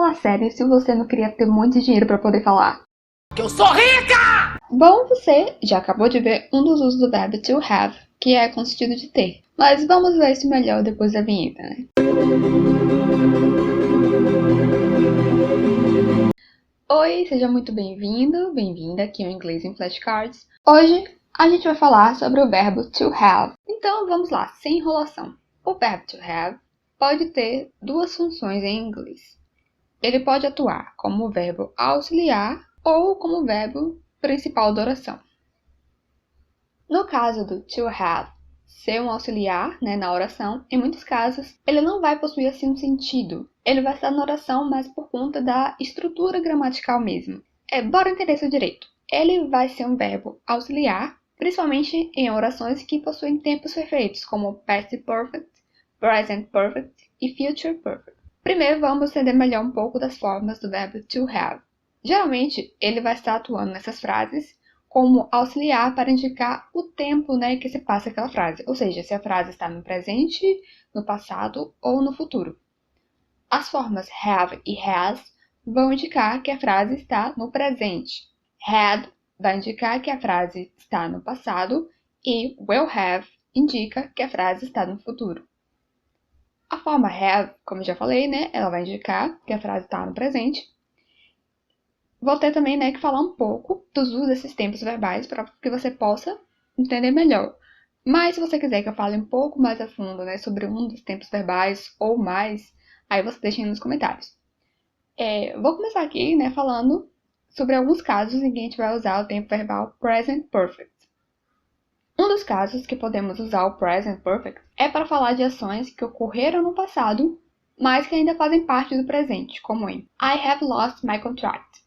Fala sério, se você não queria ter muito dinheiro para poder falar. Que eu sou rica! Bom, você já acabou de ver um dos usos do verbo to have, que é com o sentido de ter. Mas vamos ver isso melhor depois da vinheta, né? Oi, seja muito bem-vindo, bem-vinda aqui ao Inglês em Flashcards. Hoje a gente vai falar sobre o verbo to have. Então vamos lá, sem enrolação. O verbo to have pode ter duas funções em inglês. Ele pode atuar como verbo auxiliar ou como verbo principal da oração. No caso do to have ser um auxiliar, na oração, em muitos casos, ele não vai possuir assim um sentido. Ele vai estar na oração, mas por conta da estrutura gramatical mesmo. Bora entender isso direito. Ele vai ser um verbo auxiliar, principalmente em orações que possuem tempos perfeitos, como past perfect, present perfect e future perfect. Primeiro, vamos entender melhor um pouco das formas do verbo to have. Geralmente, ele vai estar atuando nessas frases como auxiliar para indicar o tempo, que se passa aquela frase. Ou seja, se a frase está no presente, no passado ou no futuro. As formas have e has vão indicar que a frase está no presente. Had vai indicar que a frase está no passado e will have indica que a frase está no futuro. A forma have, como eu já falei, ela vai indicar que a frase está no presente. Vou ter também, que falar um pouco dos usos desses tempos verbais para que você possa entender melhor. Mas se você quiser que eu fale um pouco mais a fundo, sobre um dos tempos verbais ou mais, aí você deixa aí nos comentários. Vou começar aqui, falando sobre alguns casos em que a gente vai usar o tempo verbal present perfect. Um dos casos que podemos usar o present perfect é para falar de ações que ocorreram no passado, mas que ainda fazem parte do presente, como em I have lost my contract.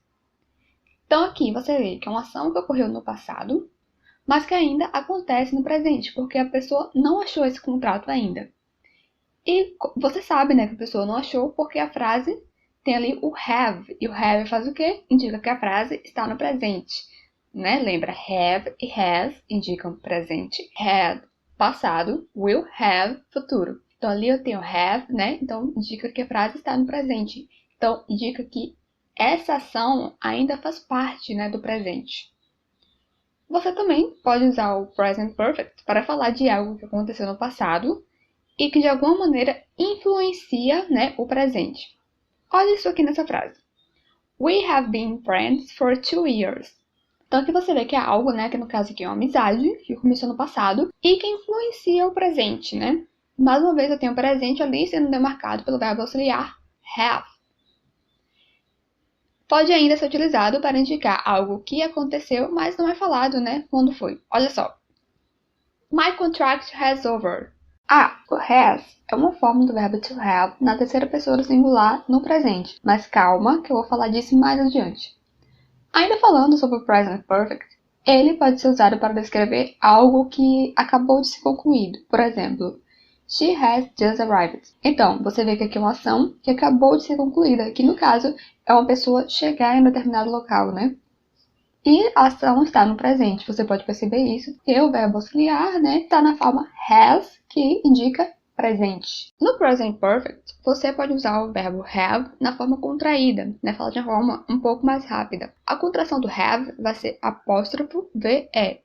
Então aqui você vê que é uma ação que ocorreu no passado, mas que ainda acontece no presente, porque a pessoa não achou esse contrato ainda. E você sabe, que a pessoa não achou porque a frase tem ali o have, e o have faz o quê? Indica que a frase está no presente. Lembra, have e has indicam presente, had, passado, will have, futuro. Então ali eu tenho have, então indica que a frase está no presente. Então indica que essa ação ainda faz parte, do presente. Você também pode usar o present perfect para falar de algo que aconteceu no passado e que de alguma maneira influencia, o presente. Olha isso aqui nessa frase. We have been friends for 2 years. Então aqui você vê que é algo, que no caso aqui é uma amizade, que começou no passado, e que influencia o presente, Mais uma vez eu tenho o presente ali sendo demarcado pelo verbo auxiliar have. Pode ainda ser utilizado para indicar algo que aconteceu, mas não é falado, quando foi. Olha só. My contract has over. O has é uma forma do verbo to have na terceira pessoa do singular no presente. Mas calma, que eu vou falar disso mais adiante. Ainda falando sobre o present perfect, ele pode ser usado para descrever algo que acabou de ser concluído. Por exemplo, she has just arrived. Então, você vê que aqui é uma ação que acabou de ser concluída, que no caso é uma pessoa chegar em determinado local, E a ação está no presente, você pode perceber isso, porque o verbo auxiliar, está na forma has, que indica presente. No present perfect, você pode usar o verbo have na forma contraída, Fala de uma forma um pouco mais rápida. A contração do have vai ser apóstrofo VE.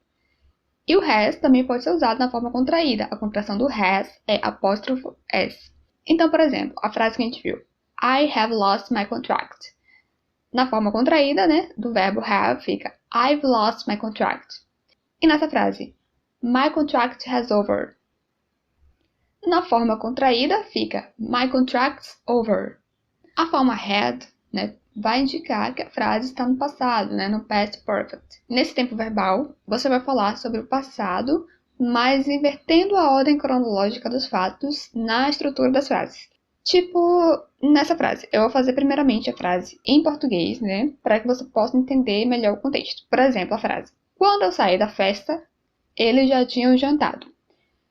E o has também pode ser usado na forma contraída. A contração do has é apóstrofo S. Então, por exemplo, a frase que a gente viu. I have lost my contract. Na forma contraída, do verbo have fica I've lost my contract. E nessa frase, my contract has over. Na forma contraída fica my contract's over. A forma had, vai indicar que a frase está no passado, no past perfect. Nesse tempo verbal, você vai falar sobre o passado, mas invertendo a ordem cronológica dos fatos na estrutura das frases. Tipo, nessa frase, eu vou fazer primeiramente a frase em português, para que você possa entender melhor o contexto. Por exemplo, a frase: quando eu saí da festa, eles já tinham jantado.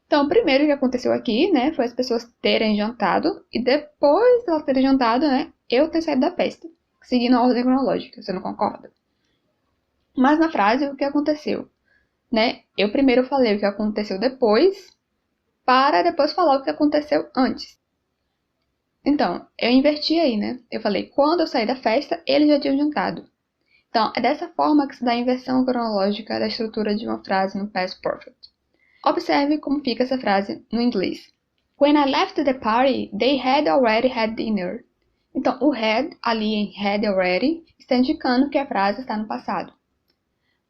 Então, primeiro o que aconteceu aqui, foi as pessoas terem jantado, e depois de elas terem jantado, eu ter saído da festa, seguindo a ordem cronológica, você não concorda? Mas na frase, o que aconteceu? Eu primeiro falei o que aconteceu depois, para depois falar o que aconteceu antes. Então, eu inverti aí, né? Eu falei, quando eu saí da festa, eles já tinham jantado. Então, é dessa forma que se dá a inversão cronológica da estrutura de uma frase no past perfect. Observe como fica essa frase no inglês. When I left the party, they had already had dinner. Então, o had, ali em had already, está indicando que a frase está no passado.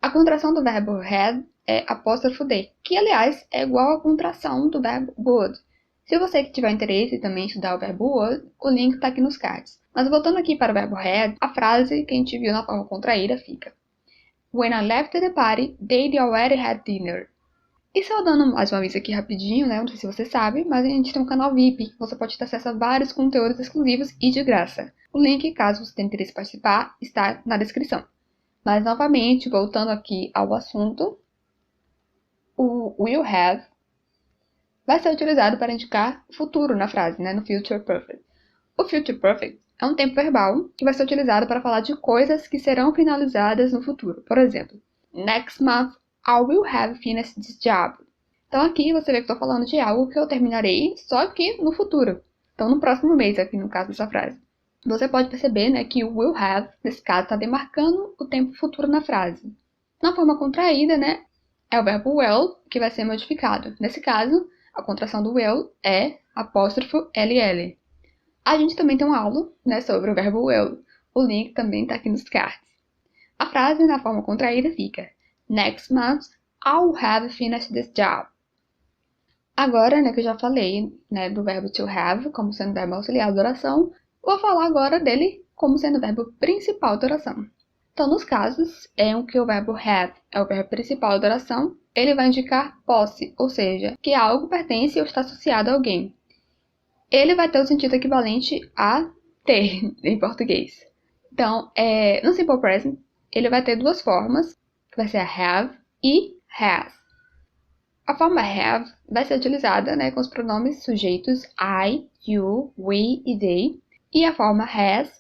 A contração do verbo had é apóstrofo de, que, aliás, é igual à contração do verbo would. Se você que tiver interesse em também estudar o verbo would, o link está aqui nos cards. Mas voltando aqui para o verbo had, a frase que a gente viu na forma contraída fica When I left the party, they already had dinner. E só dando mais uma vez aqui rapidinho, né? Não sei se você sabe, mas a gente tem um canal VIP. Você pode ter acesso a vários conteúdos exclusivos e de graça. O link, caso você tenha interesse em participar, está na descrição. Mas, novamente, voltando aqui ao assunto, o will have vai ser utilizado para indicar futuro na frase, né? No future perfect. O future perfect é um tempo verbal que vai ser utilizado para falar de coisas que serão finalizadas no futuro. Por exemplo, next month I will have finished this job. Então aqui você vê que estou falando de algo que eu terminarei só que no futuro. Então no próximo mês, aqui no caso dessa frase. Você pode perceber, né, que o will have, nesse caso, está demarcando o tempo futuro na frase. Na forma contraída, né, é o verbo will que vai ser modificado. Nesse caso, a contração do will é apóstrofo ll. A gente também tem uma aula, né, sobre o verbo will. O link também está aqui nos cards. A frase na forma contraída fica Next month, I'll have finished this job. Agora, né, que eu já falei, né, do verbo to have como sendo verbo auxiliar da oração, vou falar agora dele como sendo o verbo principal da oração. Então, nos casos em que o verbo have é o verbo principal da oração, ele vai indicar posse, ou seja, que algo pertence ou está associado a alguém. Ele vai ter o sentido equivalente a ter, em português. Então, no simple present, ele vai ter duas formas, que vai ser a have e has. A forma have vai ser utilizada, né, com os pronomes sujeitos I, you, we e they. E a forma has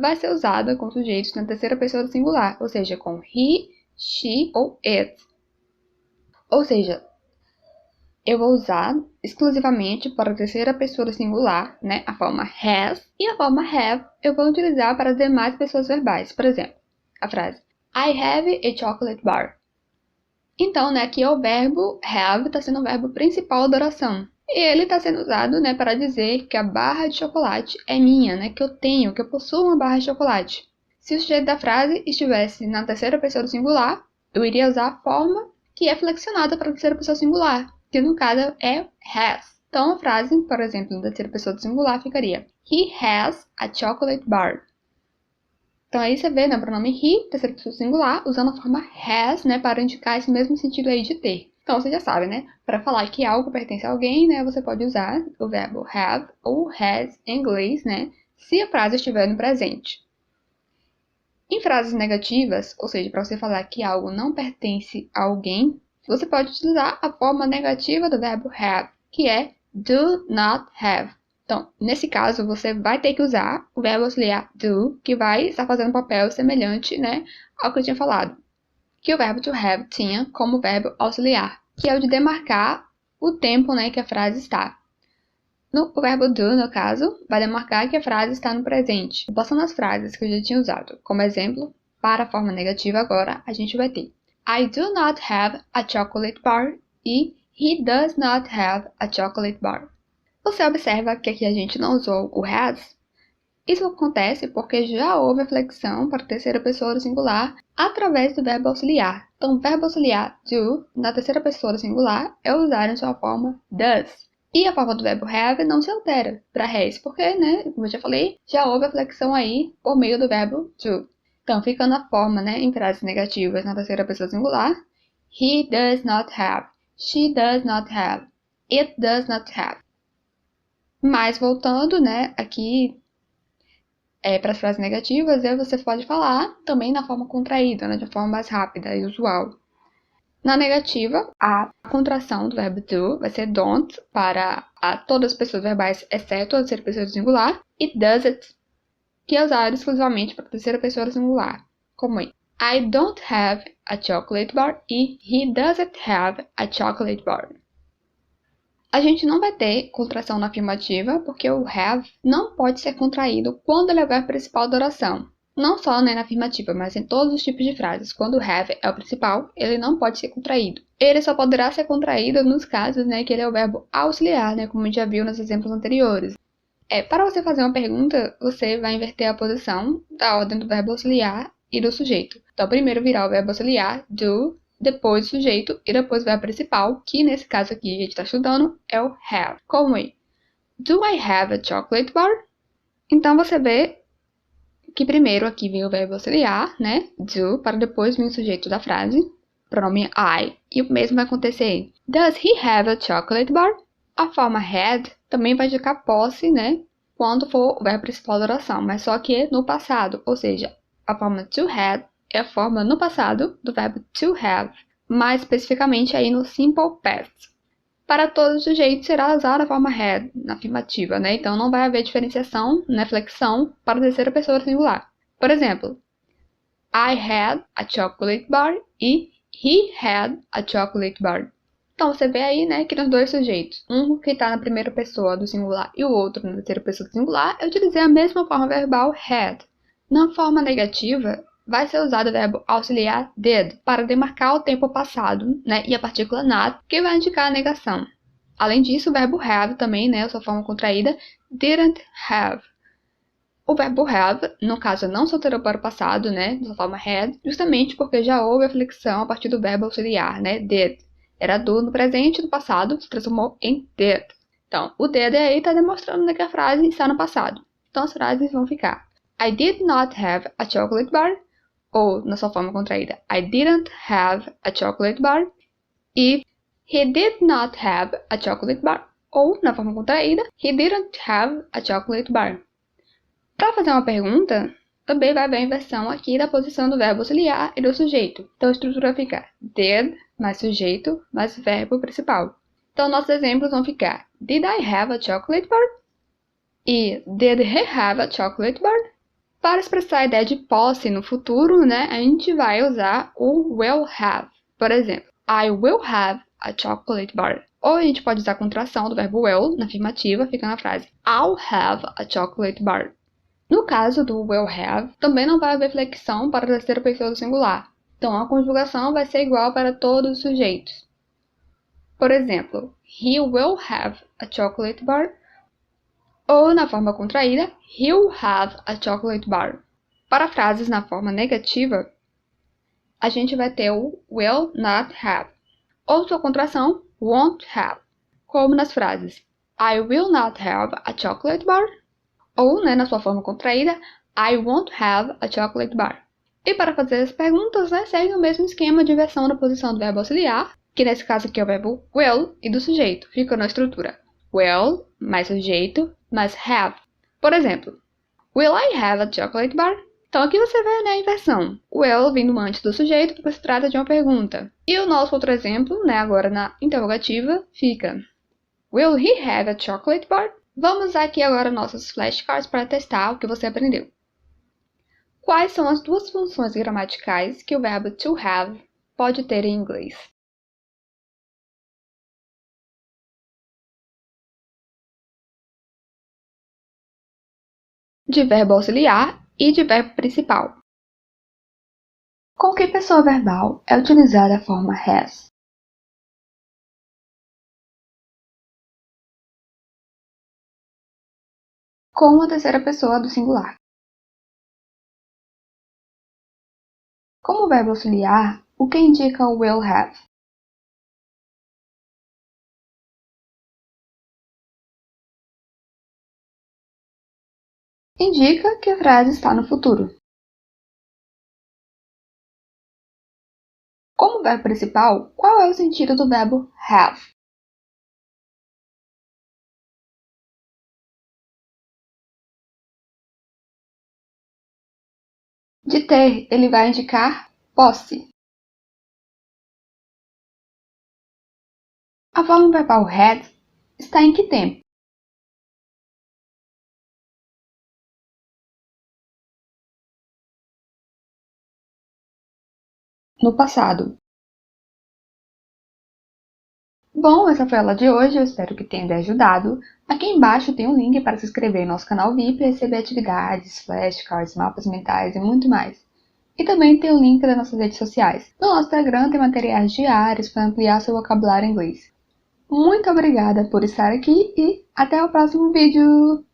vai ser usada com sujeitos na terceira pessoa do singular, ou seja, com he, she ou it. Ou seja, eu vou usar exclusivamente para a terceira pessoa do singular, né, a forma has, e a forma have eu vou utilizar para as demais pessoas verbais. Por exemplo, a frase I have a chocolate bar. Então, né, aqui o verbo have está sendo o verbo principal da oração. E ele está sendo usado, né, para dizer que a barra de chocolate é minha, né, que eu tenho, que eu possuo uma barra de chocolate. Se o sujeito da frase estivesse na terceira pessoa do singular, eu iria usar a forma que é flexionada para a terceira pessoa singular, que no caso é has. Então, a frase, por exemplo, na terceira pessoa do singular ficaria He has a chocolate bar. Então, aí você vê, né, o pronome he, terceira pessoa singular, usando a forma has, né, para indicar esse mesmo sentido aí de ter. Então, você já sabe, né, para falar que algo pertence a alguém, né, você pode usar o verbo have ou has em inglês, né, se a frase estiver no presente. Em frases negativas, ou seja, para você falar que algo não pertence a alguém, você pode utilizar a forma negativa do verbo have, que é do not have. Então, nesse caso, você vai ter que usar o verbo auxiliar do, que vai estar fazendo um papel semelhante, né, ao que eu tinha falado. Que o verbo to have tinha como verbo auxiliar, que é o de demarcar o tempo, né, que a frase está. O verbo do, no caso, vai demarcar que a frase está no presente. Passando as frases que eu já tinha usado como exemplo, para a forma negativa agora, a gente vai ter I do not have a chocolate bar e He does not have a chocolate bar. Você observa que aqui a gente não usou o has? Isso acontece porque já houve a flexão para a terceira pessoa do singular através do verbo auxiliar. Então, o verbo auxiliar do, na terceira pessoa do singular, é usado em sua forma does. E a forma do verbo have não se altera para has, porque, né, como eu já falei, já houve a flexão aí por meio do verbo do. Então, fica na forma, né, em frases negativas na terceira pessoa singular, he does not have, she does not have, it does not have. Mas voltando, né, aqui para as frases negativas, você pode falar também na forma contraída, né, de forma mais rápida e usual. Na negativa, a contração do verbo do vai ser don't para todas as pessoas verbais, exceto a terceira pessoa do singular, e does it, que é usado exclusivamente para a terceira pessoa do singular, como em I don't have a chocolate bar e he doesn't have a chocolate bar. A gente não vai ter contração na afirmativa, porque o have não pode ser contraído quando ele é o verbo principal da oração. Não só na afirmativa, mas em todos os tipos de frases. Quando o have é o principal, ele não pode ser contraído. Ele só poderá ser contraído nos casos, que ele é o verbo auxiliar, como a gente já viu nos exemplos anteriores. Para você fazer uma pergunta, você vai inverter a posição da ordem do verbo auxiliar e do sujeito. Então, primeiro virá o verbo auxiliar, do, depois o sujeito e depois o verbo principal, que nesse caso aqui que a gente está estudando é o have. Como é? Do I have a chocolate bar? Então, você vê que primeiro aqui vem o verbo auxiliar, do, para depois vir o sujeito da frase, pronome I. E o mesmo vai acontecer. Does he have a chocolate bar? A forma had também vai indicar posse, quando for o verbo principal da oração, mas só que no passado, ou seja, a forma to have é a forma no passado do verbo to have, mais especificamente aí no simple past. Para todos os sujeitos será usada a forma had na afirmativa, então não vai haver diferenciação, flexão para a terceira pessoa singular. Por exemplo, I had a chocolate bar e he had a chocolate bar. Então, você vê aí, que nos dois sujeitos, um que está na primeira pessoa do singular e o outro na terceira pessoa do singular, eu utilizei a mesma forma verbal had. Na forma negativa, vai ser usado o verbo auxiliar did para demarcar o tempo passado, e a partícula not, que vai indicar a negação. Além disso, o verbo have também, a sua forma contraída, didn't have. O verbo have, no caso, não se alterou para o passado, da sua forma had, justamente porque já houve a flexão a partir do verbo auxiliar, did. Era do no presente e no passado, se transformou em did. Então, o did aí está demonstrando que a frase está no passado. Então, as frases vão ficar I did not have a chocolate bar, ou, na sua forma contraída, I didn't have a chocolate bar, e he did not have a chocolate bar, ou, na forma contraída, he didn't have a chocolate bar. Para fazer uma pergunta, também vai haver a inversão aqui da posição do verbo auxiliar e do sujeito. Então, a estrutura vai ficar did mais sujeito mais verbo principal. Então, nossos exemplos vão ficar Did I have a chocolate bar? E Did he have a chocolate bar? Para expressar a ideia de posse no futuro, a gente vai usar o will have. Por exemplo, I will have a chocolate bar. Ou a gente pode usar a contração do verbo will na afirmativa, fica na frase I'll have a chocolate bar. No caso do will have, também não vai haver flexão para a terceira pessoa do singular. Então, a conjugação vai ser igual para todos os sujeitos. Por exemplo, he will have a chocolate bar. Ou, na forma contraída, he'll have a chocolate bar. Para frases na forma negativa, a gente vai ter o will not have. Ou sua contração, won't have. Como nas frases I will not have a chocolate bar. Ou, na sua forma contraída, I won't have a chocolate bar. E para fazer as perguntas, segue o mesmo esquema de inversão da posição do verbo auxiliar, que nesse caso aqui é o verbo will, e do sujeito. Fica na estrutura will, mais sujeito, mais have. Por exemplo, will I have a chocolate bar? Então aqui você vê a inversão. Will vindo antes do sujeito, porque se trata de uma pergunta. E o nosso outro exemplo, agora na interrogativa, fica Will he have a chocolate bar? Vamos usar aqui agora nossos flashcards para testar o que você aprendeu. Quais são as duas funções gramaticais que o verbo to have pode ter em inglês? De verbo auxiliar e de verbo principal. Com que pessoa verbal é utilizada a forma has? Com a terceira pessoa do singular. Como verbo auxiliar, o que indica o will have? Indica que a frase está no futuro. Como verbo principal, qual é o sentido do verbo have? De ter, ele vai indicar posse. A forma verbal had está em que tempo? No passado. Bom, essa foi a aula de hoje, eu espero que tenha lhe ajudado. Aqui embaixo tem um link para se inscrever em nosso canal VIP e receber atividades, flashcards, mapas mentais e muito mais. E também tem o link das nossas redes sociais. No nosso Instagram tem materiais diários para ampliar seu vocabulário em inglês. Muito obrigada por estar aqui e até o próximo vídeo!